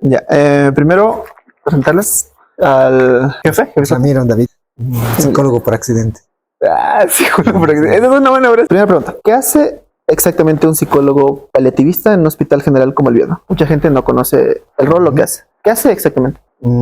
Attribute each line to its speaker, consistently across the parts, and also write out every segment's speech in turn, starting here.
Speaker 1: Ya, primero presentarles al jefe.
Speaker 2: Ramiro David, psicólogo por accidente.
Speaker 1: Psicólogo por accidente. Esa es una buena hora. Primera pregunta. ¿Qué hace exactamente un psicólogo paliativista en un hospital general como el Viedma? Mucha gente no conoce el rol, lo que hace. ¿Qué hace exactamente?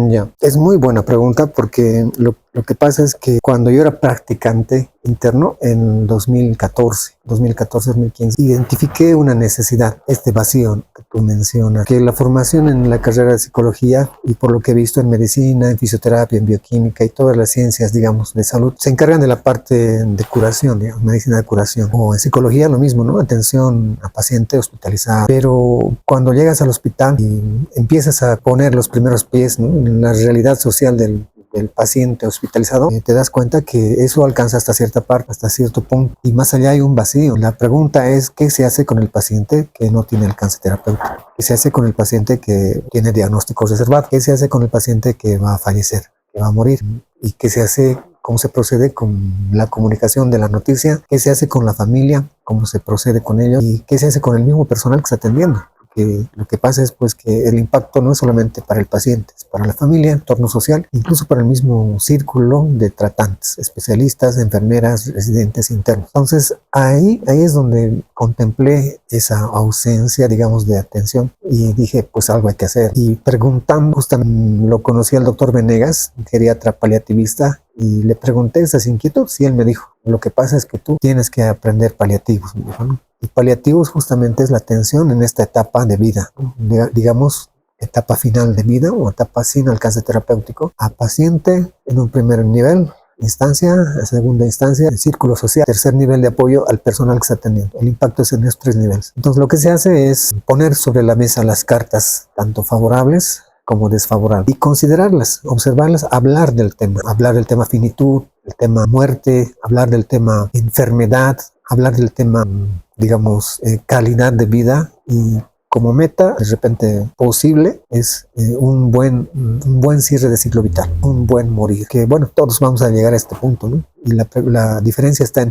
Speaker 2: Ya, es muy buena pregunta porque lo que pasa es que cuando yo era practicante interno en 2014-2015, identifiqué una necesidad, este vacío que tú mencionas, que la formación en la carrera de psicología y por lo que he visto en medicina, en fisioterapia, en bioquímica y todas las ciencias, digamos, de salud, se encargan de la parte de curación, digamos, medicina de curación, o en psicología lo mismo, ¿no? Atención a paciente hospitalizado. Pero cuando llegas al hospital y empiezas a poner los primeros pies, ¿no?, en la realidad social del paciente hospitalizado, te das cuenta que eso alcanza hasta cierta parte, hasta cierto punto, y más allá hay un vacío. La pregunta es, ¿qué se hace con el paciente que no tiene alcance terapéutico? ¿Qué se hace con el paciente que tiene diagnóstico reservado? ¿Qué se hace con el paciente que va a fallecer, que va a morir? ¿Y qué se hace? ¿Cómo se procede con la comunicación de la noticia? ¿Qué se hace con la familia? ¿Cómo se procede con ellos? ¿Y qué se hace con el mismo personal que está atendiendo? Que lo que pasa es pues que el impacto no es solamente para el paciente, es para la familia, entorno social, incluso para el mismo círculo de tratantes, especialistas, enfermeras, residentes internos. Entonces ahí es donde contemplé esa ausencia, digamos, de atención y dije, pues algo hay que hacer. Y preguntando, justamente lo conocí al doctor Venegas, geriatra paliativista, y le pregunté esas inquietudes y él me dijo, lo que pasa es que tú tienes que aprender paliativos, me dijo, ¿no? Y paliativos justamente es la atención en esta etapa de vida, ¿no? Digamos, etapa final de vida o etapa sin alcance terapéutico, a paciente en un primer nivel, instancia, a segunda instancia, el círculo social, tercer nivel de apoyo al personal que está atendiendo. El impacto es en estos tres niveles. Entonces lo que se hace es poner sobre la mesa las cartas, tanto favorables como desfavorables, y considerarlas, observarlas, hablar del tema finitud, el tema muerte, hablar del tema enfermedad, hablar del tema, digamos, calidad de vida, y como meta, de repente posible, es un buen cierre de ciclo vital, un buen morir. Que bueno, todos vamos a llegar a este punto, ¿no? Y la diferencia está en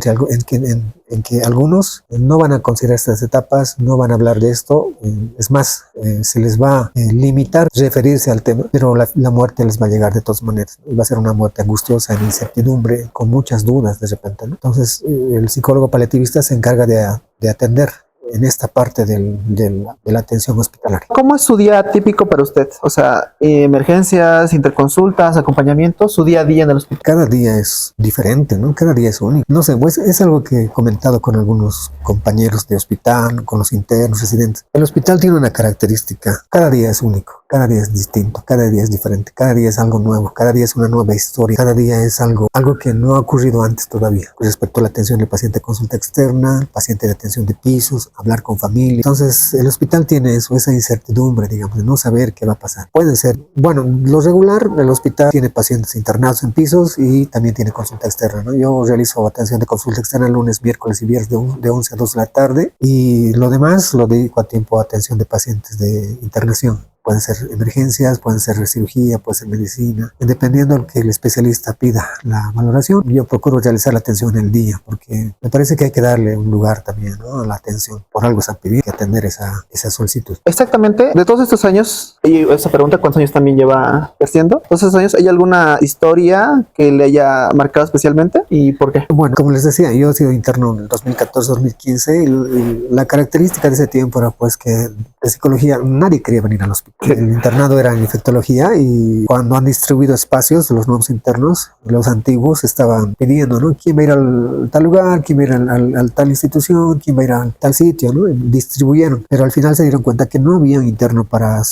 Speaker 2: que algunos no van a considerar estas etapas, no van a hablar de esto, es más, se les va a limitar referirse al tema, pero la muerte les va a llegar de todas maneras. Va a ser una muerte angustiosa, en incertidumbre, con muchas dudas de repente, ¿no? Entonces, el psicólogo paliativista se encarga de atender en esta parte de la atención hospitalaria.
Speaker 1: ¿Cómo es su día típico para usted? O sea, emergencias, interconsultas, acompañamiento, su día a día en el hospital.
Speaker 2: Cada día es diferente, ¿no? Cada día es único. No sé, pues es algo que he comentado con algunos compañeros de hospital, con los internos, residentes. El hospital tiene una característica. Cada día es único, cada día es distinto, cada día es diferente, cada día es algo nuevo, cada día es una nueva historia, cada día es algo que no ha ocurrido antes todavía. Respecto a la atención del paciente de consulta externa, paciente de atención de pisos, hablar con familia. Entonces, el hospital tiene eso, esa incertidumbre, digamos, de no saber qué va a pasar. Pueden ser, bueno, lo regular, el hospital tiene pacientes internados en pisos y también tiene consulta externa, ¿no? Yo realizo atención de consulta externa lunes, miércoles y viernes de 11 a 2 de la tarde, y lo demás lo dedico a tiempo a atención de pacientes de internación. Pueden ser emergencias, pueden ser cirugía, puede ser medicina, dependiendo de lo que el especialista pida la valoración. Yo procuro realizar la atención en el día porque me parece que hay que darle un lugar también, ¿no?, a la atención. Por algo se ha pedido que atender esa solicitud.
Speaker 1: Exactamente. De todos estos años, y esa pregunta, ¿cuántos años también lleva ejerciendo? Todos estos años, ¿hay alguna historia que le haya marcado especialmente y por qué?
Speaker 2: Bueno, como les decía, yo he sido interno en el 2014-2015 y la característica de ese tiempo era pues que de psicología nadie quería venir al hospital. El internado era en infectología y cuando han distribuido espacios, los nuevos internos, los antiguos estaban pidiendo, ¿no?, quién va a ir al tal lugar, quién va a ir al tal institución, quién va a ir al tal sitio, ¿no? Distribuyeron, pero al final se dieron cuenta que no había un interno para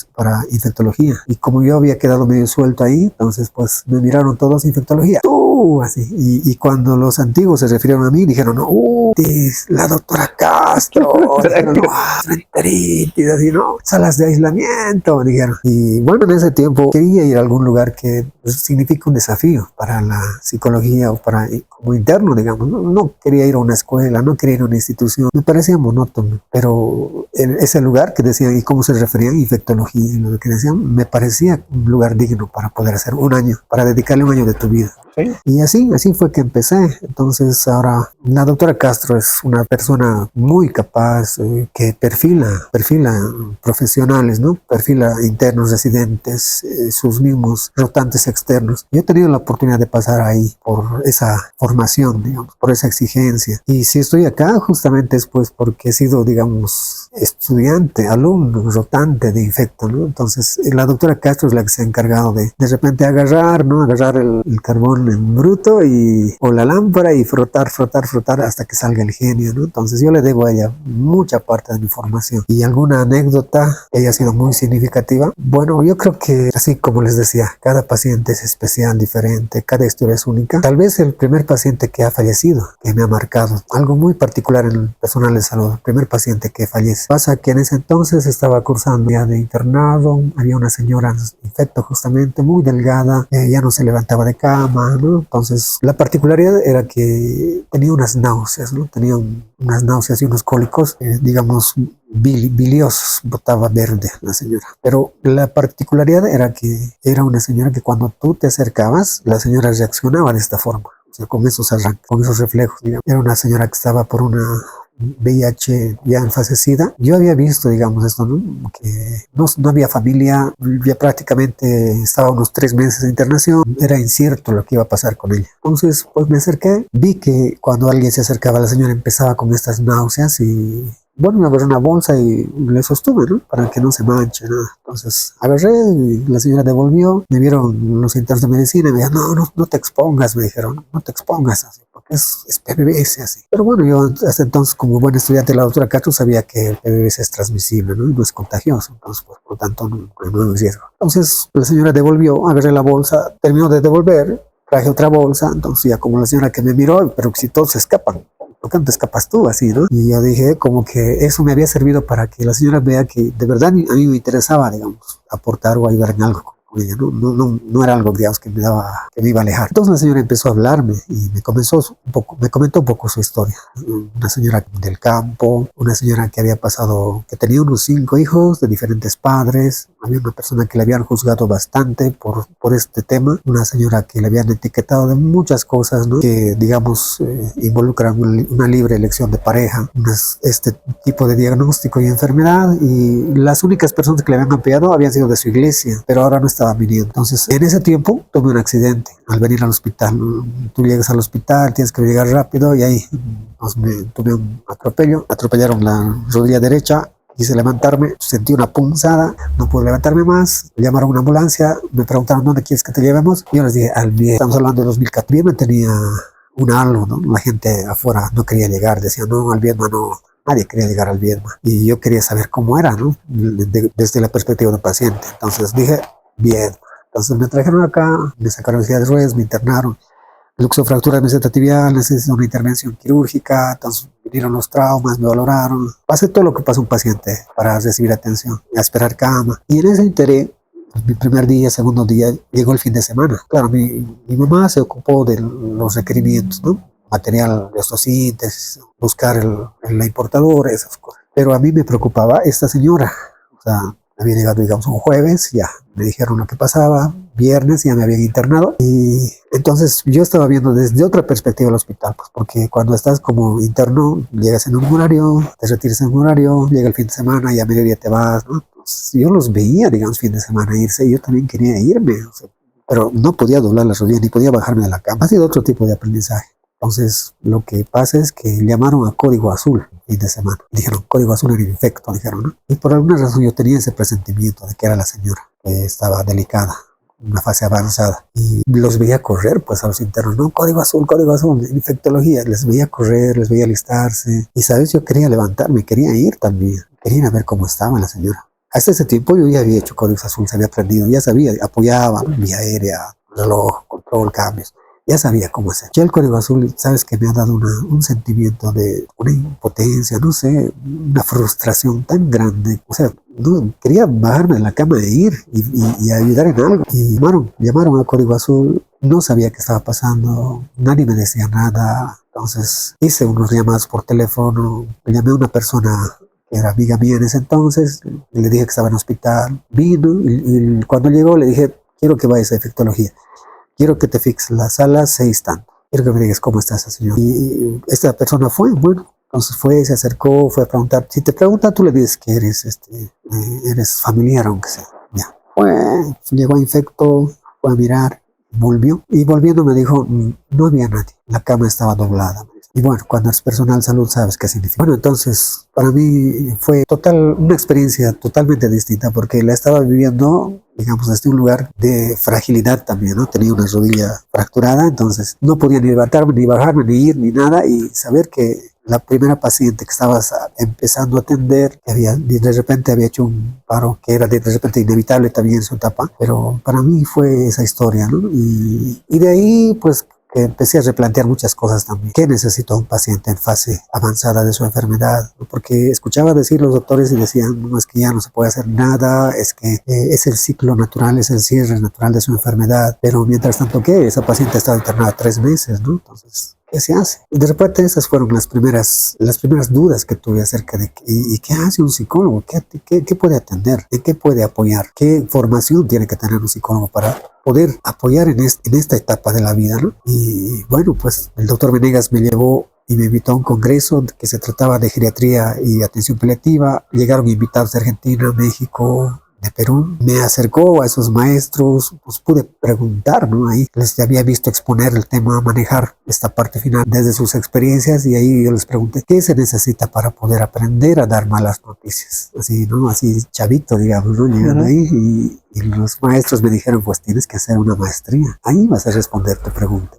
Speaker 2: infectología, y como yo había quedado medio suelto ahí, entonces pues me miraron todos infectología, así, y cuando los antiguos se refirieron a mí, dijeron, la doctora Castro, dijeron, gastroenteritis, así, ¿no?, salas de aislamiento, dijeron. Y bueno, en ese tiempo quería ir a algún lugar que significa un desafío para la psicología o como interno, digamos. No quería ir a una escuela, no quería ir a una institución, me parecía monótono, pero en ese lugar que decían, y cómo se referían, infectología, y lo que decían, me parecía un lugar digno para poder hacer un año, para dedicarle un año de tu vida.
Speaker 1: Sí.
Speaker 2: Y así fue que empecé. Entonces ahora la doctora Castro es una persona muy capaz, que perfila profesionales, ¿no? Perfila internos, residentes, sus mismos rotantes externos. Yo he tenido la oportunidad de pasar ahí por esa formación, digamos, por esa exigencia. Y si estoy acá justamente es pues porque he sido, digamos, estudiante, alumno, rotante de infecto, ¿no? Entonces la doctora Castro es la que se ha encargado de repente agarrar, ¿no? Agarrar el carbón en bruto o la lámpara y frotar hasta que salga el genio, ¿no? Entonces yo le debo a ella mucha parte de mi formación. Y alguna anécdota, ella ha sido muy significativa. Bueno, yo creo que así como les decía, cada paciente es especial, diferente, cada historia es única. Tal vez el primer paciente que ha fallecido, que me ha marcado, algo muy particular en el personal de salud, el primer paciente que fallece. Pasa que en ese entonces estaba cursando ya de internado, había una señora infecto justamente, muy delgada, ya no se levantaba de cama, ¿no? Entonces la particularidad era que tenía unas náuseas, ¿no? Tenía unas náuseas y unos cólicos, digamos, biliosos, botaba verde la señora. Pero la particularidad era que era una señora que cuando tú te acercabas, la señora reaccionaba de esta forma, o sea, con esos arranques, con esos reflejos, digamos. Era una señora que estaba por una VIH ya enfacecida. Yo había visto, digamos, esto, ¿no? Que no había familia, ya prácticamente estaba unos 3 meses de internación, era incierto lo que iba a pasar con ella. Entonces, pues me acerqué, vi que cuando alguien se acercaba, la señora empezaba con estas náuseas y bueno, me agarré una bolsa y le sostuve, ¿no? Para que no se manche, nada. Entonces agarré y la señora devolvió. Me vieron los internos de medicina y me dijeron, no te expongas, me dijeron, no te expongas así, porque es PBS así. Pero bueno, yo hasta entonces, como buen estudiante de la doctora Castro, sabía que el PBS es transmisible, ¿no? Y no es contagioso, entonces, pues, por lo tanto, no hay riesgo. Entonces la señora devolvió, agarré la bolsa, terminó de devolver, traje otra bolsa, entonces ya como la señora que me miró, pero si todos se escapan, ¿por qué no te escapas tú así, no? Y yo dije como que eso me había servido para que la señora vea que de verdad a mí me interesaba, digamos, aportar o ayudar en algo. No era algo, digamos, que me iba a alejar. Entonces la señora empezó a hablarme y me comentó un poco su historia. Una señora del campo, una señora que había pasado, que tenía unos 5 hijos de diferentes padres. Había una persona que le habían juzgado bastante por este tema. Una señora que le habían etiquetado de muchas cosas, ¿no? Que, digamos, involucran una libre elección de pareja, este tipo de diagnóstico y enfermedad. Y las únicas personas que le habían apoyado habían sido de su iglesia, pero ahora no estaba viniendo. Entonces, en ese tiempo tuve un accidente al venir al hospital. Tú llegas al hospital, tienes que llegar rápido y ahí tuve un atropello. Atropellaron la rodilla derecha. Quise levantarme, sentí una punzada, no pude levantarme más. Llamaron a una ambulancia, me preguntaron dónde quieres que te llevemos. Yo les dije al Viedma. Estamos hablando de 2014. Viedma tenía un halo, ¿no? La gente afuera no quería llegar, decía no, al Viedma no. Nadie quería llegar al Viedma. Y yo quería saber cómo era, ¿no? Desde la perspectiva del paciente. Entonces dije, Viedma. Entonces me trajeron acá, me sacaron silla de ruedas, me internaron. Luxofractura de meseta tibial, necesito una intervención quirúrgica, entonces vinieron los traumas, me valoraron. Pasé todo lo que pasa un paciente para recibir atención, a esperar cama. Y en ese interés, pues, mi primer día, segundo día, llegó el fin de semana. Claro, mi mamá se ocupó de los requerimientos, ¿no? Material de osteosíntesis, buscar la importadora, esas cosas. Pero a mí me preocupaba esta señora. O sea, había llegado, digamos, un jueves, ya me dijeron lo que pasaba, viernes ya me habían internado y entonces yo estaba viendo desde otra perspectiva el hospital, pues porque cuando estás como interno, llegas en un horario, te retiras en un horario, llega el fin de semana y a mediodía te vas, ¿no? Pues yo los veía, digamos, fin de semana irse y yo también quería irme, o sea, pero no podía doblar las rodillas ni podía bajarme de la cama. Ha sido otro tipo de aprendizaje. Entonces, lo que pasa es que llamaron a código azul fin de semana. Dijeron, código azul era infecto, dijeron, ¿no? Y por alguna razón yo tenía ese presentimiento de que era la señora, que estaba delicada, una fase avanzada. Y los veía correr, pues, a los internos, ¿no? Código azul, infectología. Les veía correr, les veía alistarse. Y, ¿sabes? Yo quería levantarme, quería ir también. Quería ir a ver cómo estaba la señora. Hasta ese tiempo yo ya había hecho código azul, se había aprendido, ya sabía, apoyaba, ¿no? Vía aérea, reloj, control, cambios. Ya sabía cómo hacer. Ya el código azul, sabes que me ha dado un sentimiento de una impotencia, no sé, una frustración tan grande. O sea, no, quería bajarme de la cama de ir y ayudar en algo. Y llamaron a código azul, no sabía qué estaba pasando, nadie me decía nada. Entonces hice unos llamados por teléfono, le llamé a una persona que era amiga mía en ese entonces, le dije que estaba en hospital, vino y cuando llegó le dije, quiero que vayas a infectología. quiero que te fijes, la sala 6 tanto. Quiero que me digas cómo está esa señora. Y esta persona fue, bueno, entonces fue, se acercó, fue a preguntar. Si te pregunta, tú le dices que eres, eres familiar, aunque sea. Ya. Fue, llegó a infecto, fue a mirar, volvió. Y volviendo me dijo, no había nadie. La cama estaba doblada. Y bueno, cuando es personal de salud, sabes qué significa. Bueno, entonces, para mí fue una experiencia totalmente distinta, porque la estaba viviendo, digamos, desde un lugar de fragilidad también, ¿no? Tenía una rodilla fracturada, entonces no podía ni levantarme, ni bajarme, ni ir, ni nada, y saber que la primera paciente que estabas empezando a atender, que de repente había hecho un paro que era de repente inevitable también en su etapa, pero para mí fue esa historia, ¿no? Y de ahí, pues, que empecé a replantear muchas cosas también. ¿Qué necesita un paciente en fase avanzada de su enfermedad? Porque escuchaba decir los doctores y decían, no, es que ya no se puede hacer nada, es que es el ciclo natural, es el cierre natural de su enfermedad, pero mientras tanto, ¿qué? Esa paciente estaba internada 3 meses, ¿no? Entonces, ¿qué se hace? Y de repente esas fueron las primeras dudas que tuve acerca de ¿y qué hace un psicólogo? ¿Qué puede atender? ¿En qué puede apoyar? ¿Qué formación tiene que tener un psicólogo para poder apoyar en esta etapa de la vida, ¿no? Y bueno, pues el doctor Venegas me llevó y me invitó a un congreso que se trataba de geriatría y atención paliativa. Llegaron invitados de Argentina, México, de Perú. Me acercó a esos maestros, pues pude preguntar, ¿no? Ahí les había visto exponer el tema, manejar esta parte final desde sus experiencias, y ahí yo les pregunté, ¿qué se necesita para poder aprender a dar malas noticias? Así, ¿no? Así chavito, digamos, ¿no? Llegan ahí y los maestros me dijeron, pues tienes que hacer una maestría. Ahí vas a responder tu pregunta.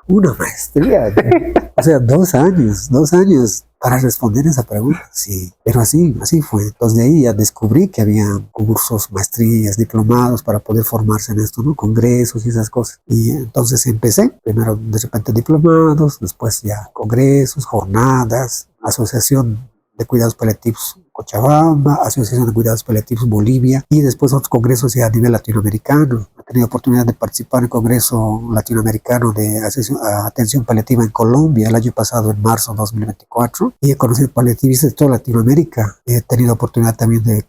Speaker 2: Una maestría, o sea, 2 años para responder esa pregunta. Sí, pero así fue. Entonces de ahí ya descubrí que había cursos, maestrías, diplomados para poder formarse en esto, ¿no? Congresos y esas cosas. Y entonces empecé, primero de repente diplomados, después ya congresos, jornadas, asociación de cuidados paliativos Cochabamba, Asociación de Cuidados Paliativos Bolivia, y después otros congresos ya a nivel latinoamericano. He tenido oportunidad de participar en el Congreso Latinoamericano de Atención Paliativa en Colombia el año pasado, en marzo de 2024, y he conocido paliativistas de toda Latinoamérica. He tenido oportunidad también de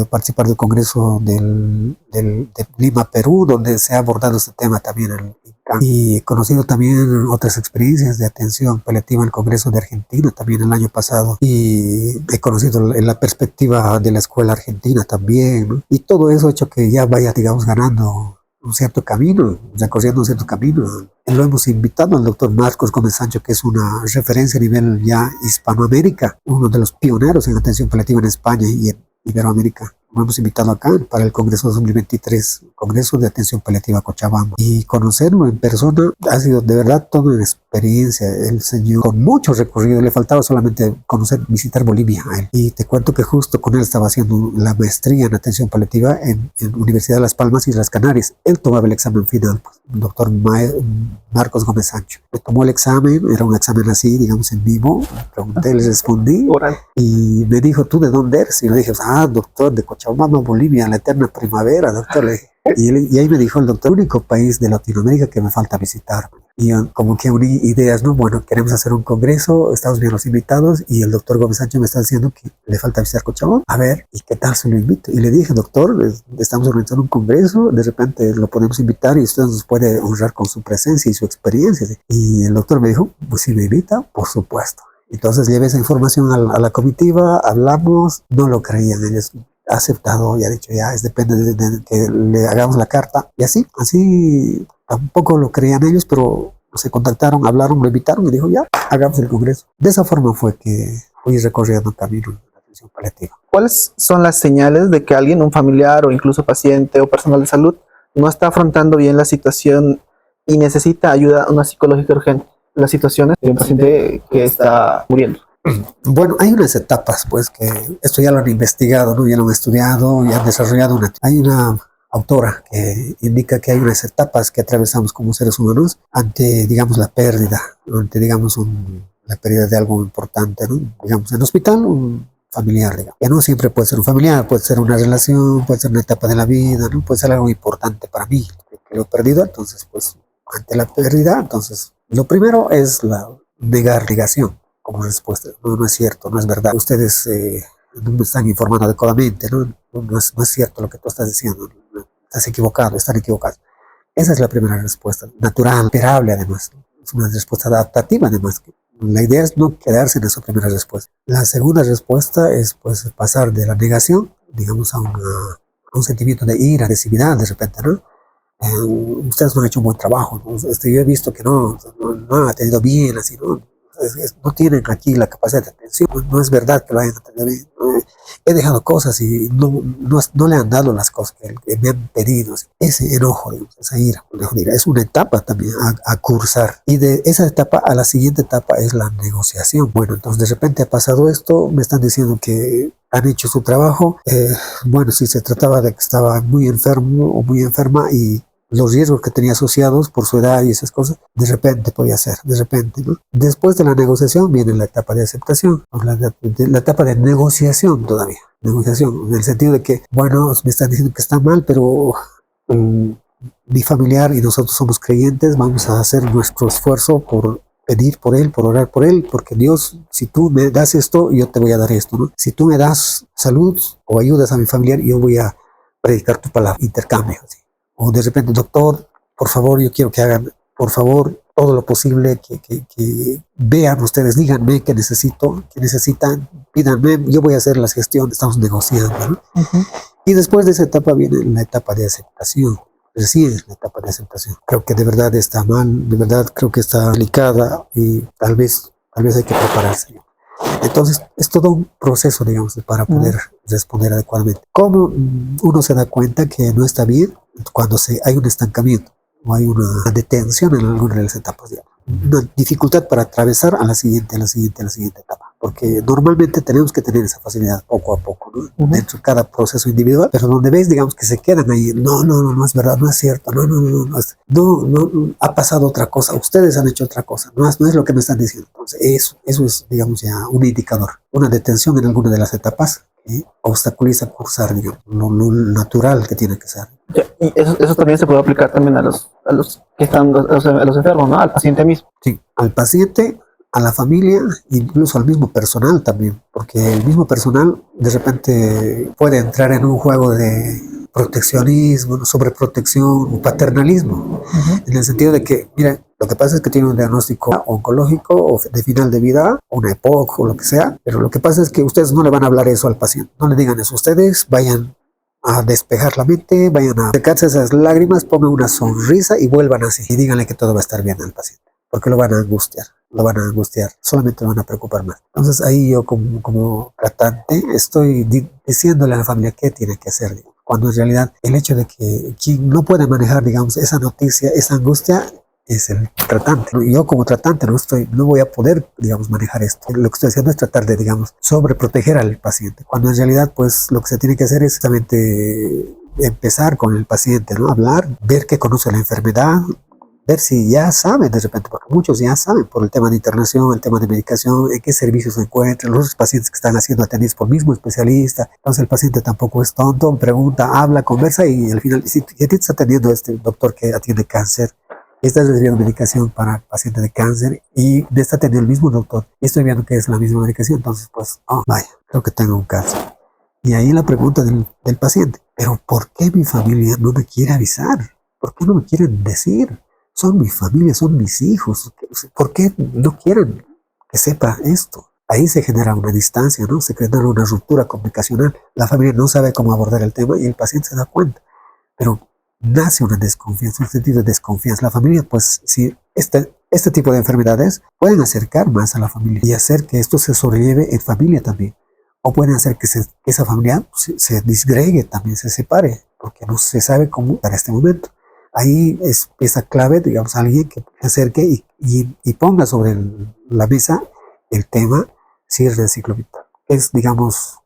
Speaker 2: participar del Congreso de Lima, Perú, donde se ha abordado este tema también y he conocido también otras experiencias de atención paliativa en el Congreso de Argentina también el año pasado, y he conocido en la perspectiva de la escuela argentina también, ¿no? Y todo eso ha hecho que ya vaya, digamos, ganando un cierto camino, recorriendo un cierto camino. Lo hemos invitado al doctor Marcos Gómez Sancho, que es una referencia a nivel ya Hispanoamérica, uno de los pioneros en atención paliativa en España y en Iberoamérica. Lo hemos invitado acá para el Congreso 2023, Congreso de Atención Paliativa Cochabamba. Y conocerlo en persona ha sido de verdad toda una experiencia. El señor, con mucho recorrido, le faltaba solamente visitar Bolivia a él. Y te cuento que justo con él estaba haciendo la maestría en Atención Paliativa en Universidad de Las Palmas y Islas Canarias. Él tomaba el examen final, pues, el doctor Marcos Gómez Sancho. Le tomó el examen, era un examen así, digamos, en vivo. Le pregunté, le respondí. Y me dijo, ¿tú de dónde eres? Y le dije, doctor, de Cochabamba, Bolivia, la eterna primavera, doctor. Y ahí me dijo el doctor, el único país de Latinoamérica que me falta visitar. Y yo como que uní ideas, ¿no? Bueno, queremos hacer un congreso, estamos bien los invitados, y el doctor Gómez Sánchez me está diciendo que le falta visitar Cochabamba. A ver, ¿y qué tal se lo invito? Y le dije, doctor, estamos organizando un congreso, de repente lo podemos invitar y usted nos puede honrar con su presencia y su experiencia. Y el doctor me dijo, pues si me invita, por supuesto. Entonces llevé esa información a la comitiva, hablamos, no lo creían ellos. Ha aceptado y ha dicho, ya, depende de que le hagamos la carta. Y así tampoco lo creían ellos, pero se contactaron, hablaron, lo invitaron y dijo, ya, hagamos el congreso. De esa forma fue que fui recorriendo el camino de la atención paliativa.
Speaker 1: ¿Cuáles son las señales de que alguien, un familiar o incluso paciente o personal de salud, no está afrontando bien la situación y necesita ayuda, una psicológica urgente? Las situaciones de un paciente que está muriendo.
Speaker 2: Bueno, hay unas etapas, pues, que esto ya lo han investigado, ¿no? Ya lo han estudiado, ya han desarrollado hay una autora que indica que hay unas etapas que atravesamos como seres humanos ante, digamos, la pérdida, ante, digamos, la pérdida de algo importante, ¿no? Digamos, en el hospital, un familiar, digamos. Que no siempre puede ser un familiar, puede ser una relación, puede ser una etapa de la vida, ¿no? Puede ser algo importante para mí, que lo he perdido. Entonces, pues, ante la pérdida, entonces, lo primero es negar negación como respuesta. No es cierto, no es verdad. Ustedes no me están informando adecuadamente, ¿no? No es cierto lo que tú estás diciendo. Estás equivocado, están equivocados. Esa es la primera respuesta, natural, esperable además. Es una respuesta adaptativa además. La idea es no quedarse en esa primera respuesta. La segunda respuesta es pues pasar de la negación, digamos, a un sentimiento de ira, agresividad de repente, ¿no? Ustedes no han hecho un buen trabajo, ¿no? Yo he visto que no han atendido bien, así, ¿no? No tienen aquí la capacidad de atención, no es verdad que lo hayan atendido bien. He dejado cosas y no le han dado las cosas que me han pedido. Ese enojo, digamos, esa ira, es una etapa también a cursar. Y de esa etapa a la siguiente etapa es la negociación. Bueno, entonces de repente ha pasado esto, me están diciendo que han hecho su trabajo. Bueno, si se trataba de que estaba muy enfermo o muy enferma y los riesgos que tenía asociados por su edad y esas cosas, de repente podía ser, de repente, ¿no? Después de la negociación viene la etapa de aceptación, o la etapa de negociación todavía, negociación, en el sentido de que, bueno, me están diciendo que está mal, pero mi familiar y nosotros somos creyentes, vamos a hacer nuestro esfuerzo por pedir por él, por orar por él, porque Dios, si tú me das esto, yo te voy a dar esto, ¿no? Si tú me das salud o ayudas a mi familiar, yo voy a predicar tu palabra, intercambio, ¿sí? O de repente, doctor, por favor, yo quiero que hagan, por favor, todo lo posible, que vean ustedes, díganme qué necesito, qué necesitan, pídanme, yo voy a hacer las gestiones, estamos negociando, ¿no? Y después de esa etapa viene la etapa de aceptación, recién la etapa de aceptación. Creo que de verdad está mal, de verdad creo que está delicada y tal vez hay que prepararse. Entonces, es todo un proceso, digamos, para poder responder adecuadamente. ¿Cómo uno se da cuenta que no está bien? Cuando hay un estancamiento o hay una detención en alguna de las etapas, digamos. Una dificultad para atravesar a la siguiente etapa. Porque normalmente tenemos que tener esa facilidad poco a poco, ¿no? Dentro de cada proceso individual, pero donde ves, digamos, que se quedan ahí, no es verdad, no es cierto, no, ha pasado otra cosa, ustedes han hecho otra cosa, no es lo que me están diciendo. Entonces, eso es, digamos, ya un indicador, una detención en alguna de las etapas que obstaculiza cursar, digamos, lo natural que tiene que ser.
Speaker 1: Y eso también se puede aplicar también a los que están, a los enfermos, ¿no? Al paciente mismo.
Speaker 2: Sí, al paciente, a la familia, incluso al mismo personal también, porque el mismo personal de repente puede entrar en un juego de proteccionismo, sobreprotección o paternalismo, en el sentido de que, mira, lo que pasa es que tiene un diagnóstico oncológico o de final de vida, o una EPOC o lo que sea, pero lo que pasa es que ustedes no le van a hablar eso al paciente, no le digan eso, ustedes vayan a despejar la mente, vayan a secarse esas lágrimas, pongan una sonrisa y vuelvan así, y díganle que todo va a estar bien al paciente, porque lo van a angustiar, solamente lo van a preocupar más. Entonces ahí yo como tratante estoy diciéndole a la familia qué tiene que hacer, digamos, cuando en realidad el hecho de que quien no puede manejar, digamos, esa noticia, esa angustia, es el tratante. Yo como tratante no voy a poder, digamos, manejar esto. Lo que estoy haciendo es tratar de, digamos, sobreproteger al paciente, cuando en realidad, pues, lo que se tiene que hacer es justamente empezar con el paciente, ¿no? Hablar, ver que conoce la enfermedad, ver si ya saben de repente, porque muchos ya saben por el tema de internación, el tema de medicación, en qué servicios se encuentran, los pacientes que están siendo atendidos por el mismo especialista. Entonces el paciente tampoco es tonto, pregunta, habla, conversa y al final, si te está atendiendo este doctor que atiende cáncer, estás recibiendo medicación para paciente de cáncer y me está atendiendo el mismo doctor y estoy viendo que es la misma medicación, entonces pues, vaya, creo que tengo un cáncer. Y ahí la pregunta del paciente, pero ¿por qué mi familia no me quiere avisar? ¿Por qué no me quieren decir? Son mi familia, son mis hijos. ¿Por qué no quieren que sepa esto? Ahí se genera una distancia, ¿no? Se genera una ruptura comunicacional. La familia no sabe cómo abordar el tema y el paciente se da cuenta. Pero nace una desconfianza, un sentido de desconfianza. La familia, pues, si este tipo de enfermedades pueden acercar más a la familia y hacer que esto se sobrelleve en familia también. O pueden hacer que esa familia se disgregue también, se separe, porque no se sabe cómo para este momento. Ahí es pieza clave, digamos, alguien que se acerque y ponga sobre la mesa el tema cierre del ciclo vital. Es, digamos,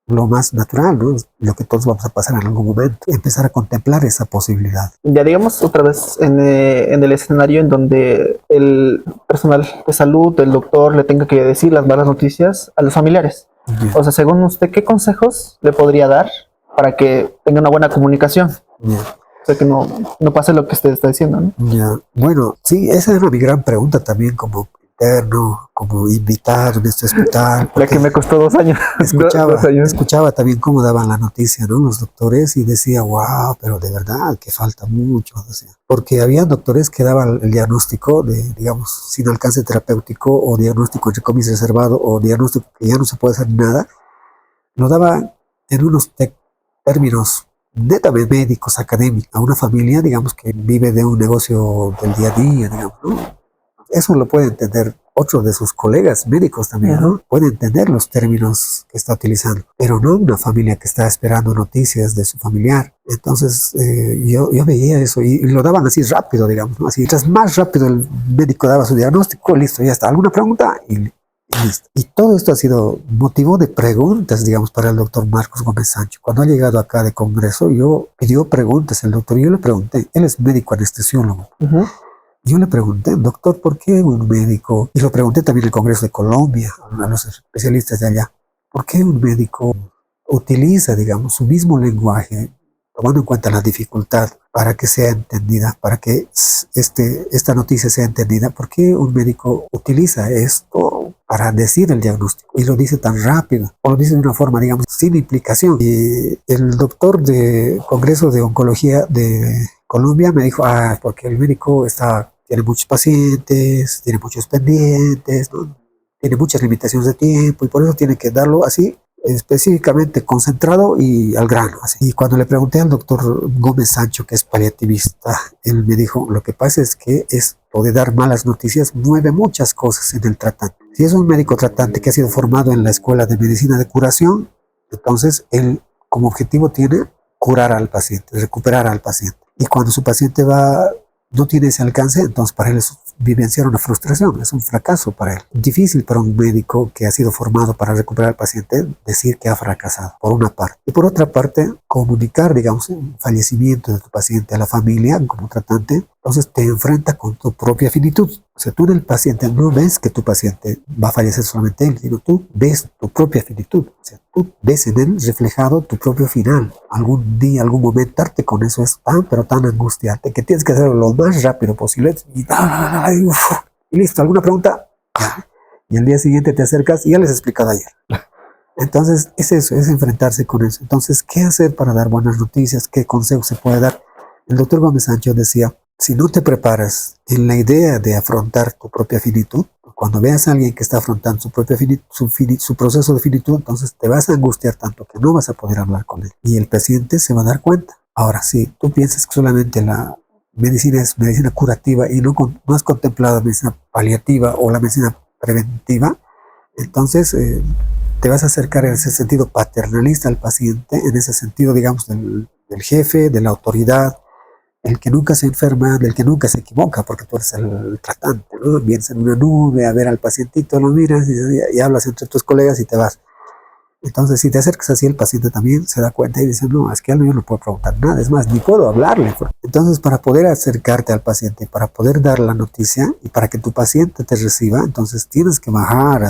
Speaker 2: lo más natural, ¿no? Lo que todos vamos a pasar en algún momento. Empezar a contemplar esa posibilidad.
Speaker 1: Ya digamos otra vez en el escenario en donde el personal de salud, el doctor, le tenga que decir las malas noticias a los familiares.
Speaker 2: Yeah.
Speaker 1: O sea, según usted, ¿qué consejos le podría dar para que tenga una buena comunicación?
Speaker 2: Yeah.
Speaker 1: O sea, que no pase lo que usted está diciendo, ¿no?
Speaker 2: Yeah. Bueno, sí, esa era mi gran pregunta también como interno, como invitado en este hospital.
Speaker 1: La que me costó 2 años.
Speaker 2: Escuchaba,
Speaker 1: 2 años.
Speaker 2: escuchaba también cómo daban la noticia, ¿no? Los doctores y decía, wow, pero de verdad que falta mucho. Decía. Porque había doctores que daban el diagnóstico de, digamos, sin alcance terapéutico o diagnóstico entre comillas reservado o diagnóstico que ya no se puede hacer nada. Lo daban en unos términos netamente médicos, académicos, a una familia, digamos, que vive de un negocio del día a día, digamos, ¿no? Eso lo puede entender otro de sus colegas médicos también, ¿no? Puede entender los términos que está utilizando, pero no una familia que está esperando noticias de su familiar. Entonces, yo veía eso y lo daban así rápido, digamos, ¿no? Así, mientras más rápido el médico daba su diagnóstico, listo, ya está. ¿Alguna pregunta? Y listo. Y todo esto ha sido motivo de preguntas, digamos, para el doctor Marcos Gómez Sancho. Cuando ha llegado acá de congreso, pidió preguntas el doctor y yo le pregunté, él es médico anestesiólogo. Yo le pregunté, doctor, ¿por qué un médico? Y lo pregunté también en el Congreso de Colombia, a los especialistas de allá. ¿Por qué un médico utiliza, digamos, su mismo lenguaje, tomando en cuenta la dificultad para que sea entendida, para que esta noticia sea entendida? ¿Por qué un médico utiliza esto para decir el diagnóstico? Y lo dice tan rápido, o lo dice de una forma, digamos, sin implicación. Y el doctor del Congreso de Oncología de Colombia me dijo, porque el médico tiene muchos pacientes, tiene muchos pendientes, ¿no? Tiene muchas limitaciones de tiempo y por eso tiene que darlo así, específicamente concentrado y al grano. Así. Y cuando le pregunté al doctor Gómez Sancho, que es paliativista, él me dijo, lo que pasa es que esto de dar malas noticias mueve muchas cosas en el tratante. Si es un médico tratante que ha sido formado en la Escuela de Medicina de Curación, entonces él como objetivo tiene curar al paciente, recuperar al paciente. Y cuando su paciente no tiene ese alcance, entonces para él es vivenciar una frustración, es un fracaso para él. Difícil para un médico que ha sido formado para recuperar al paciente decir que ha fracasado, por una parte. Y por otra parte, comunicar, digamos, el fallecimiento de tu paciente a la familia como tratante, entonces te enfrenta con tu propia finitud. O sea, tú en el paciente no ves que tu paciente va a fallecer solamente él, sino tú ves tu propia finitud. O sea, tú ves en él reflejado tu propio final. Algún día, algún momento, darte con eso es pero tan angustiante que tienes que hacerlo lo más rápido posible. Y listo, ¿alguna pregunta? Ya. Y al día siguiente te acercas y ya les he explicado ayer. Entonces, es eso, es enfrentarse con eso. Entonces, ¿qué hacer para dar buenas noticias? ¿Qué consejos se puede dar? El doctor Gómez Sánchez decía, si no te preparas en la idea de afrontar tu propia finitud, cuando veas a alguien que está afrontando su propia su proceso de finitud, entonces te vas a angustiar tanto que no vas a poder hablar con él. Y el paciente se va a dar cuenta. Ahora, si tú piensas que solamente la medicina es medicina curativa y no has contemplado la medicina paliativa o la medicina preventiva, entonces te vas a acercar en ese sentido paternalista al paciente, en ese sentido, digamos, del jefe, de la autoridad, el que nunca se enferma, del que nunca se equivoca, porque tú eres el tratante, ¿no? Vienes en una nube a ver al pacientito, lo miras y hablas entre tus colegas y te vas. Entonces, si te acercas así, el paciente también se da cuenta y dice, no, es que yo no puedo preguntar nada, es más, ni puedo hablarle. Entonces, para poder acercarte al paciente, para poder dar la noticia y para que tu paciente te reciba, entonces tienes que bajar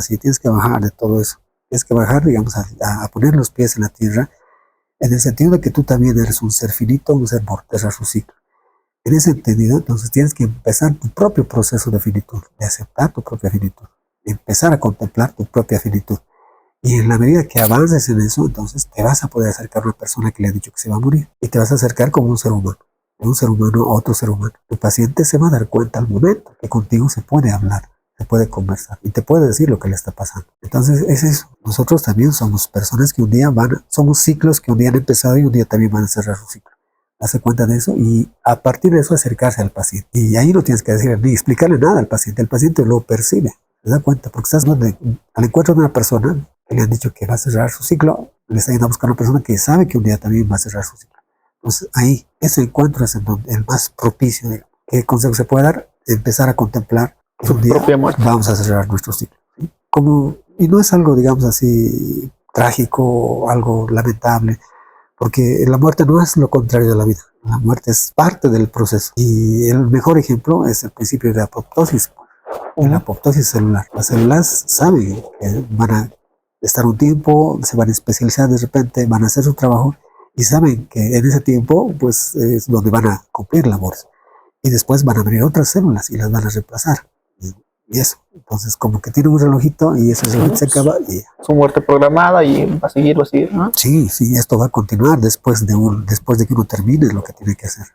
Speaker 2: de todo eso. Tienes que bajar, digamos, a poner los pies en la tierra, en el sentido de que tú también eres un ser finito, un ser mortal a su ciclo. En ese entendido, entonces tienes que empezar tu propio proceso de finitud, de aceptar tu propia finitud, empezar a contemplar tu propia finitud. Y en la medida que avances en eso, entonces te vas a poder acercar a una persona que le ha dicho que se va a morir. Y te vas a acercar como un ser humano, de un ser humano a otro ser humano. Tu paciente se va a dar cuenta al momento que contigo se puede hablar, se puede conversar y te puede decir lo que le está pasando. Entonces es eso. Nosotros también somos personas que un día somos ciclos que un día han empezado y un día también van a cerrar su ciclo. Hace cuenta de eso y a partir de eso acercarse al paciente. Y ahí no tienes que decir ni explicarle nada al paciente. El paciente lo percibe, se da cuenta, porque estás al encuentro de una persona que le han dicho que va a cerrar su ciclo, le está yendo a buscar a una persona que sabe que un día también va a cerrar su ciclo. Entonces ahí, ese encuentro es el más propicio. Digamos. ¿Qué consejo se puede dar? Empezar a contemplar que un día vamos a cerrar nuestro ciclo. ¿Sí? Y no es algo, digamos así, trágico o algo lamentable, porque la muerte no es lo contrario de la vida. La muerte es parte del proceso. Y el mejor ejemplo es el principio de apoptosis. La apoptosis celular. Las células saben que van a estar un tiempo, se van a especializar de repente, van a hacer su trabajo y saben que en ese tiempo pues es donde van a cumplir labores. Y después van a venir otras células y las van a reemplazar. Y eso, entonces como que tiene un relojito y ese relojito se acaba y
Speaker 1: Su muerte programada y va a seguir, ¿no?
Speaker 2: sí, sí, esto va a continuar después de que uno termine lo que tiene que hacer.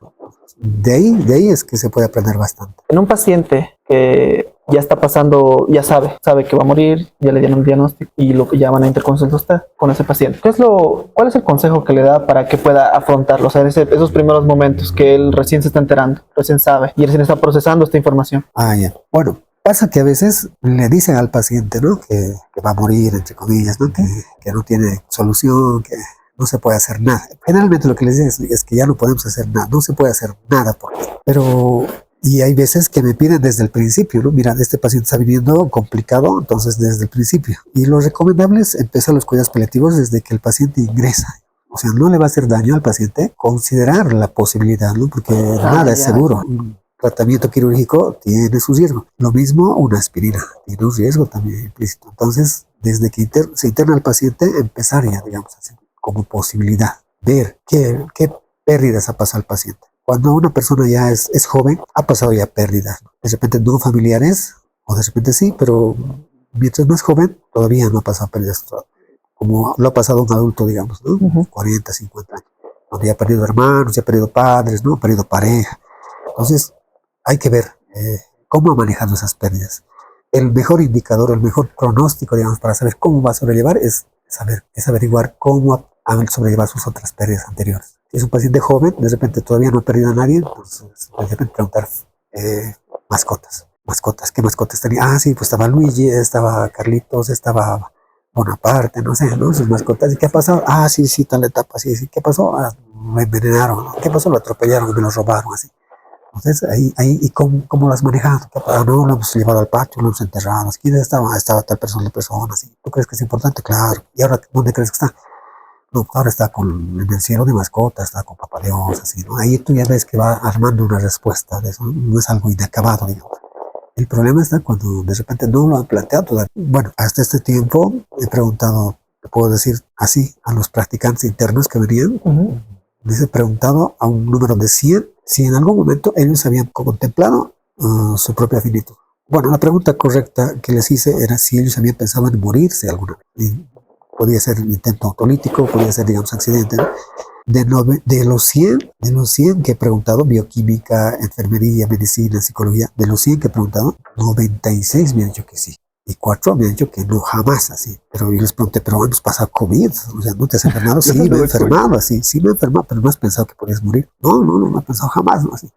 Speaker 2: De ahí es que se puede aprender bastante.
Speaker 1: En un paciente que ya está pasando, ya sabe que va a morir, ya le dieron un diagnóstico y lo que ya van a interconsultar usted con ese paciente. ¿Cuál es el consejo que le da para que pueda afrontarlo? O sea, esos primeros momentos que él recién se está enterando, recién sabe y recién está procesando esta información.
Speaker 2: Ah, ya. Bueno, pasa que a veces le dicen al paciente, ¿no? Que va a morir, entre comillas, ¿no? Que no tiene solución, que no se puede hacer nada. Generalmente lo que les dicen es que ya no podemos hacer nada, no se puede hacer nada por ti. Pero, y hay veces que me piden desde el principio, ¿no? Mira, este paciente está viniendo complicado, entonces desde el principio. Y lo recomendable es empezar los cuidados paliativos desde que el paciente ingresa. O sea, no le va a hacer daño al paciente considerar la posibilidad, ¿no? Porque nada es seguro. Un tratamiento quirúrgico tiene su riesgo. Lo mismo una aspirina, tiene un riesgo también implícito. Entonces, desde que se interna al paciente, empezar ya, digamos así, como posibilidad, ver qué pérdidas ha pasado al paciente. Cuando una persona ya es joven, ha pasado ya pérdidas, ¿no? De repente no familiares, o de repente sí, pero mientras más joven, todavía no ha pasado pérdidas, como lo ha pasado un adulto, digamos, ¿no? 40, 50 años, donde ya ha perdido hermanos, ya ha perdido padres, ¿no? Ha perdido pareja. Entonces, hay que ver cómo ha manejado esas pérdidas. El mejor indicador, el mejor pronóstico, digamos, para saber cómo va a sobrellevar es averiguar cómo ha sobrellevado sus otras pérdidas anteriores. Si es un paciente joven, de repente todavía no ha perdido a nadie, entonces de repente preguntar mascotas. ¿Qué mascotas tenía? Ah, sí, pues estaba Luigi, estaba Carlitos, estaba Bonaparte, no sé, ¿no? Sus mascotas. ¿Y qué ha pasado? Ah, sí, tal etapa, sí. ¿Qué pasó? Ah, me envenenaron, ¿no? ¿Qué pasó? Lo atropellaron, me lo robaron, así. Entonces, ¿y cómo lo has manejado? Ah, no, lo hemos llevado al patio, lo hemos enterrado. ¿Quién estaba tal persona, así? ¿Tú crees que es importante? Claro. ¿Y ahora dónde crees que está? No, ahora está en el cielo de mascotas, está con Papá Dios, así, ¿no? Ahí tú ya ves que va armando una respuesta de eso, no es algo inacabado, digamos. El problema está cuando de repente no lo han planteado todavía. Bueno, hasta este tiempo he preguntado, te puedo decir así, a los practicantes internos que venían, les he preguntado a un número de 100 si en algún momento ellos habían contemplado su propia finitud. Bueno, la pregunta correcta que les hice era si ellos habían pensado en morirse alguna vez. Y podía ser intento autolítico, podía ser, digamos, accidente, ¿no? De los 100 que he preguntado, bioquímica, enfermería, medicina, psicología, de los 100 que he preguntado, 96 me han dicho que sí. Y 4 me han dicho que no, jamás así. Pero yo les pregunté, ¿pero hemos pasado COVID? O sea, ¿no te has enfermado? Sí, me he enfermado, así. Sí, me he enfermado, pero ¿no has pensado que podías morir? No he pensado jamás, ¿no? Así.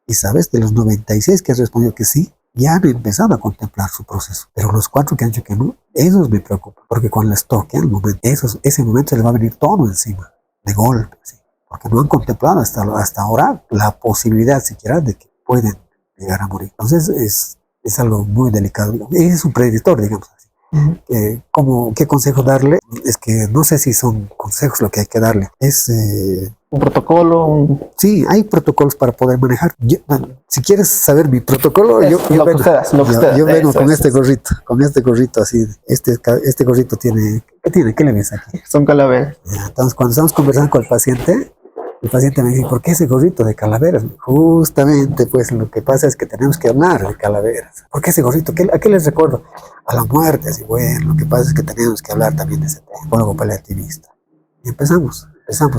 Speaker 2: Y sabes, de los 96 que has respondido que sí, ya han empezado a contemplar su proceso. Pero los 4 que han dicho que no, esos me preocupan. Porque cuando les toque el momento, ese momento se les va a venir todo encima, de golpe, ¿sí? Porque no han contemplado hasta ahora la posibilidad siquiera de que pueden llegar a morir. Entonces es algo muy delicado. Es un predictor, digamos así. ¿Qué consejo darle? Es que no sé si son consejos lo que hay que darle. Es
Speaker 1: un protocolo.
Speaker 2: Sí, hay protocolos para poder manejar. Si quieres saber mi protocolo, yo vengo con este gorrito así. Este gorrito tiene, ¿qué tiene? ¿Qué le ves aquí?
Speaker 1: Son calaveras.
Speaker 2: Entonces, cuando estamos conversando con el paciente me dice, ¿por qué ese gorrito de calaveras? Justamente, pues lo que pasa es que tenemos que hablar de calaveras. ¿Por qué ese gorrito? ¿A qué les recuerdo? A la muerte. Así, bueno, lo que pasa es que tenemos que hablar también de ese tema, psicólogo paliativista. Y empezamos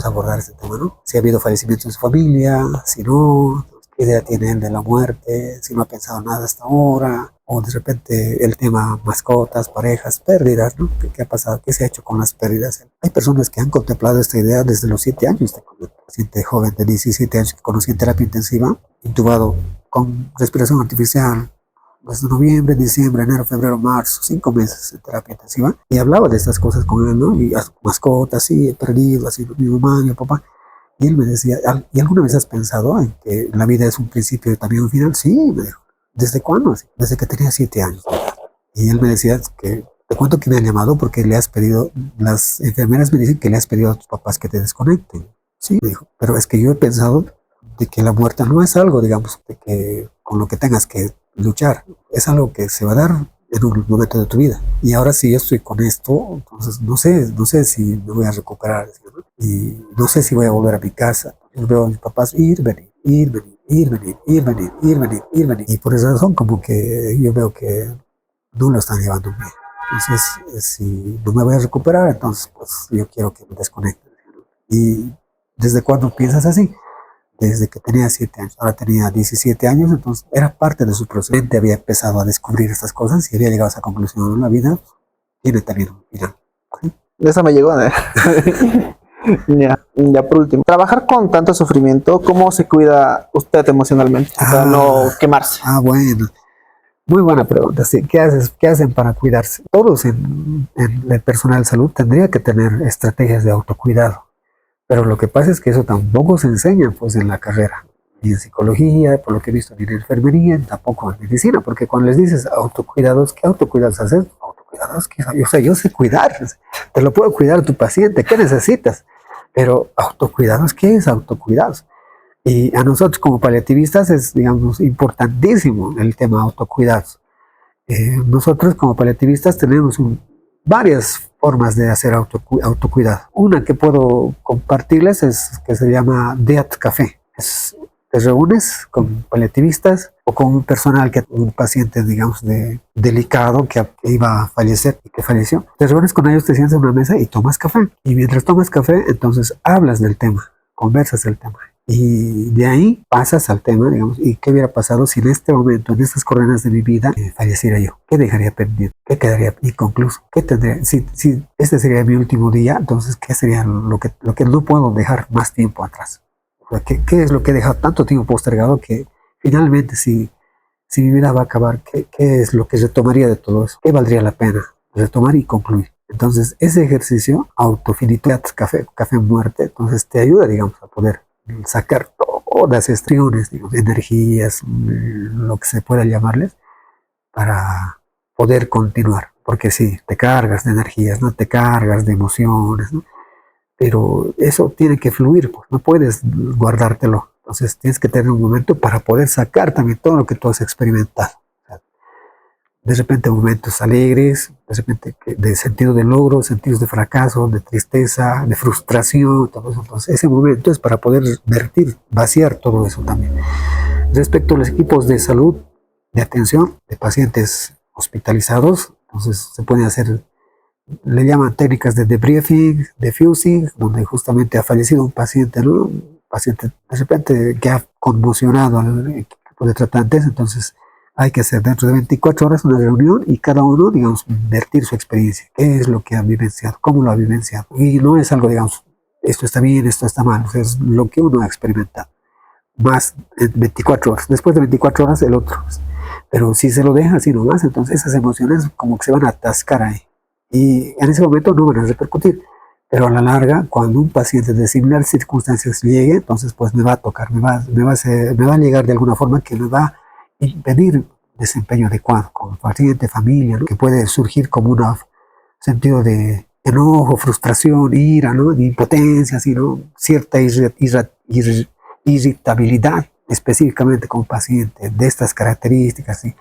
Speaker 2: a abordar ese tema, ¿no? Si ha habido fallecimientos en su familia, si no, qué idea tiene él de la muerte, si no ha pensado nada hasta ahora, o de repente el tema mascotas, parejas, pérdidas, ¿no? ¿Qué ha pasado? ¿Qué se ha hecho con las pérdidas? Hay personas que han contemplado esta idea desde los 7 años. Un paciente joven de 17 años que conocí en terapia intensiva, intubado con respiración artificial, desde noviembre, diciembre, enero, febrero, marzo, 5 meses en terapia intensiva, y hablaba de estas cosas con él, ¿no? Y a mascotas, sí, he perdido, así, mi mamá, mi papá. Y él me decía, ¿y alguna vez has pensado en que la vida es un principio y también un final? Sí, me dijo. ¿Desde cuándo? Desde que tenía 7 años. Y él me decía que, te cuento que me han llamado porque le has pedido, las enfermeras me dicen que le has pedido a tus papás que te desconecten. Sí, me dijo, pero es que yo he pensado de que la muerte no es algo, digamos, de que con lo que tengas que luchar, es algo que se va a dar en un momento de tu vida. Y ahora si yo estoy con esto, entonces no sé si me voy a recuperar, ¿no? Y no sé si voy a volver a mi casa. Yo veo a mis papás ir, venir. ir, venir, ir, venir, ir, venir, ir, venir. Y por esa razón como que yo veo que no lo están llevando bien. Entonces, si no me voy a recuperar, entonces pues yo quiero que me desconecten. ¿Y desde cuándo piensas así? Desde que tenía 7 años. Ahora tenía 17 años, entonces era parte de su proceso. Había empezado a descubrir estas cosas y había llegado a esa conclusión. La vida tiene también un final. ¿Sí?
Speaker 1: Esa me llegó, ¿eh? Ya por último, trabajar con tanto sufrimiento, ¿cómo se cuida usted emocionalmente para no quemarse?
Speaker 2: Bueno. Muy buena pregunta, sí. ¿Qué hacen para cuidarse? Todos en el personal de salud tendría que tener estrategias de autocuidado, pero lo que pasa es que eso tampoco se enseña pues en la carrera, ni en psicología, por lo que he visto, ni en enfermería, tampoco en medicina, porque cuando les dices autocuidados, ¿qué autocuidados haces? Autocuidados, yo sé cuidar, te lo puedo cuidar a tu paciente, ¿qué necesitas? Pero autocuidados, ¿qué es autocuidados? Y a nosotros como paliativistas es, digamos, importantísimo el tema autocuidados. Nosotros como paliativistas tenemos varias formas de hacer autocuidado. Una que puedo compartirles es que se llama Death Café. Te reúnes con paliativistas o con un personal, un paciente, digamos, delicado que iba a fallecer y que falleció. Te reúnes con ellos, te sientas en una mesa y tomas café. Y mientras tomas café, entonces hablas del tema, conversas del tema. Y de ahí pasas al tema, digamos, ¿y qué hubiera pasado si en este momento, en estas coordenadas de mi vida, falleciera yo? ¿Qué dejaría pendiente? ¿Qué quedaría inconcluso? ¿Qué tendría? Si este sería mi último día, entonces, ¿qué sería lo que no puedo dejar más tiempo atrás? O sea, ¿qué es lo que he dejado tanto tiempo postergado que finalmente, si mi vida va a acabar, ¿qué es lo que retomaría de todo eso? ¿Qué valdría la pena retomar y concluir? Entonces, ese ejercicio, autofinito, café muerte, entonces te ayuda, digamos, a poder sacar todas las estriones, digamos, energías, lo que se pueda llamarles, para poder continuar. Porque sí, te cargas de energías, ¿no? Te cargas de emociones, ¿no? Pero eso tiene que fluir, pues no puedes guardártelo. Entonces tienes que tener un momento para poder sacar también todo lo que tú has experimentado. De repente momentos alegres, de repente de sentido de logro, sentidos de fracaso, de tristeza, de frustración, todo eso. Entonces ese momento es para poder vertir, vaciar todo eso también. Respecto a los equipos de salud, de atención de pacientes hospitalizados, entonces se pueden hacer, le llaman técnicas de debriefing, defusing, donde justamente ha fallecido un paciente, ¿no? Un paciente de repente que ha conmocionado al equipo de tratantes, entonces hay que hacer dentro de 24 horas una reunión y cada uno, digamos, vertir su experiencia. ¿Qué es lo que ha vivenciado? ¿Cómo lo ha vivenciado? Y no es algo, digamos, esto está bien, esto está mal. O sea, es lo que uno ha experimentado. Más en 24 horas. Después de 24 horas, el otro. Pero si se lo deja así nomás, entonces esas emociones como que se van a atascar ahí. Y en ese momento no van a repercutir. Pero a la larga, cuando un paciente de similares circunstancias llegue, entonces pues me va a tocar, me va a llegar de alguna forma que me va impedir desempeño adecuado con paciente, familia, ¿no? Que puede surgir como un sentido de enojo, frustración, ira, ¿no? De impotencia, así, ¿no? Cierta irritabilidad específicamente con paciente de estas características, ¿sí?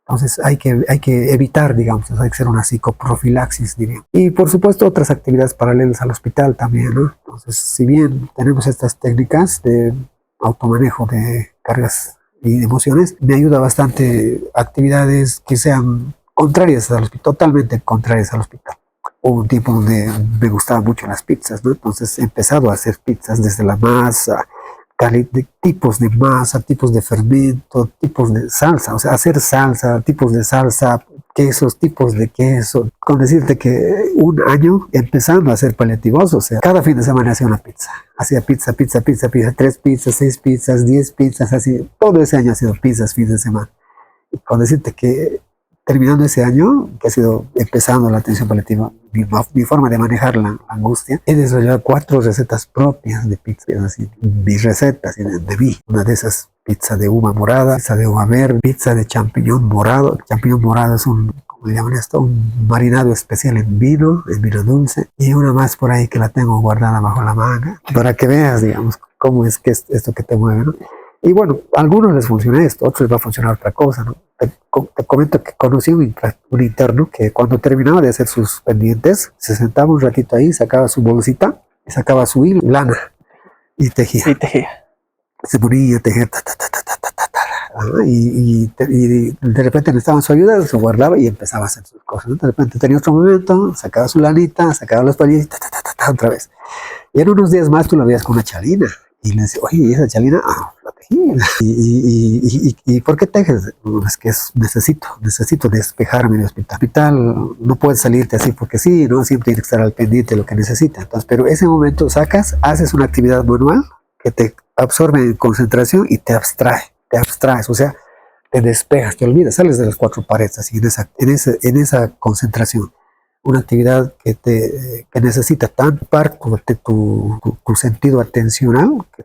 Speaker 2: Entonces hay que evitar, digamos, hay que hacer una psicoprofilaxis, diría. Y por supuesto otras actividades paralelas al hospital también, ¿no? Entonces, si bien tenemos estas técnicas de automanejo de cargas y emociones, me ayuda bastante actividades que sean contrarias al hospital, totalmente contrarias al hospital. Hubo un tiempo donde me gustaban mucho las pizzas, ¿no? Entonces he empezado a hacer pizzas desde la masa, tipos de masa, tipos de fermento, tipos de salsa, o sea, hacer salsa, tipos de salsa, quesos, tipos de queso. Con decirte que un año empezando a hacer paliativos, o sea, cada fin de semana hacía una pizza. Hacía pizza, 3 pizzas, 6 pizzas, 10 pizzas, así. Todo ese año ha sido pizzas, fin de semana. Y con decirte que terminando ese año, que ha sido empezando la atención paliativa, mi forma de manejar la angustia, he desarrollado 4 recetas propias de pizza, así, mis recetas de mí. Una de esas, pizza de uva morada, pizza de uva verde, pizza de champiñón morado. El champiñón morado es ¿cómo le llaman esto? Un marinado especial en vino dulce. Y una más por ahí que la tengo guardada bajo la manga, para que veas, digamos, cómo es que es esto que te mueve, ¿no? Y bueno, a algunos les funciona esto, a otros les va a funcionar otra cosa, ¿no? Te comento que conocí un interno que cuando terminaba de hacer sus pendientes, se sentaba un ratito ahí, sacaba su bolsita, y sacaba su hilo, lana, y tejía.
Speaker 1: Y tejía.
Speaker 2: se ponía a tejer, ¿no? Y de repente necesitaban su ayuda, se guardaba y empezaba a hacer sus cosas, ¿no? De repente tenía otro momento, sacaba su lanita, sacaba las palillas y otra vez. Y en unos días más tú la veías con una chalina. Y le decía, oye, ¿y esa chalina? Ah, la tejí. ¿Y por qué tejes? No, es que necesito despejarme en el hospital. El hospital no puedes salirte así porque sí, ¿no? Siempre tienes que estar al pendiente de lo que necesitas. Entonces, pero ese momento sacas, haces una actividad manual que te absorbe en concentración y te abstraes, o sea, te despejas, te olvidas, sales de las cuatro paredes así, en esa concentración. Una actividad que necesita tanto parte de tu sentido atencional que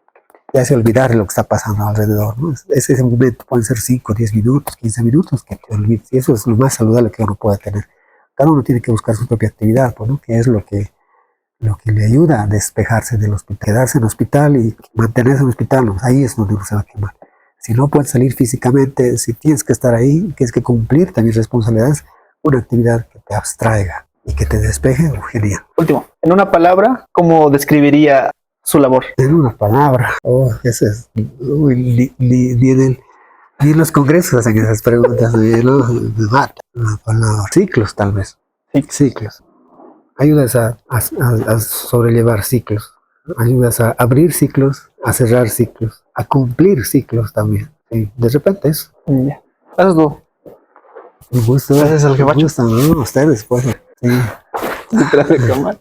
Speaker 2: te hace olvidar de lo que está pasando alrededor, ¿no? Ese momento pueden ser 5, 10 minutos, 15 minutos que te olvides, y eso es lo más saludable que uno pueda tener. Cada uno tiene que buscar su propia actividad, pues, ¿no? Que es lo que le ayuda a despejarse del hospital, quedarse en el hospital y mantenerse en el hospital, ¿no? Ahí es donde uno se va a quemar. Si no puedes salir físicamente, si tienes que estar ahí, tienes que cumplir también responsabilidades, una actividad que te abstraiga y que te despeje, genial.
Speaker 1: Último, en una palabra, ¿cómo describiría su labor?
Speaker 2: En una palabra, eso es, ni en los congresos hacen esas preguntas, ¿no? Me mata. Una palabra, ciclos tal vez, ciclos. Ayudas a sobrellevar ciclos, ayudas a abrir ciclos, a cerrar ciclos, a cumplir ciclos también. Sí, de repente eso.
Speaker 1: Ya. Eso es todo.
Speaker 2: Un gusto.
Speaker 1: Gracias al jefacho.
Speaker 2: Un gusto, ¿no? Ustedes, pues. Sí.
Speaker 1: Detrás de cámara.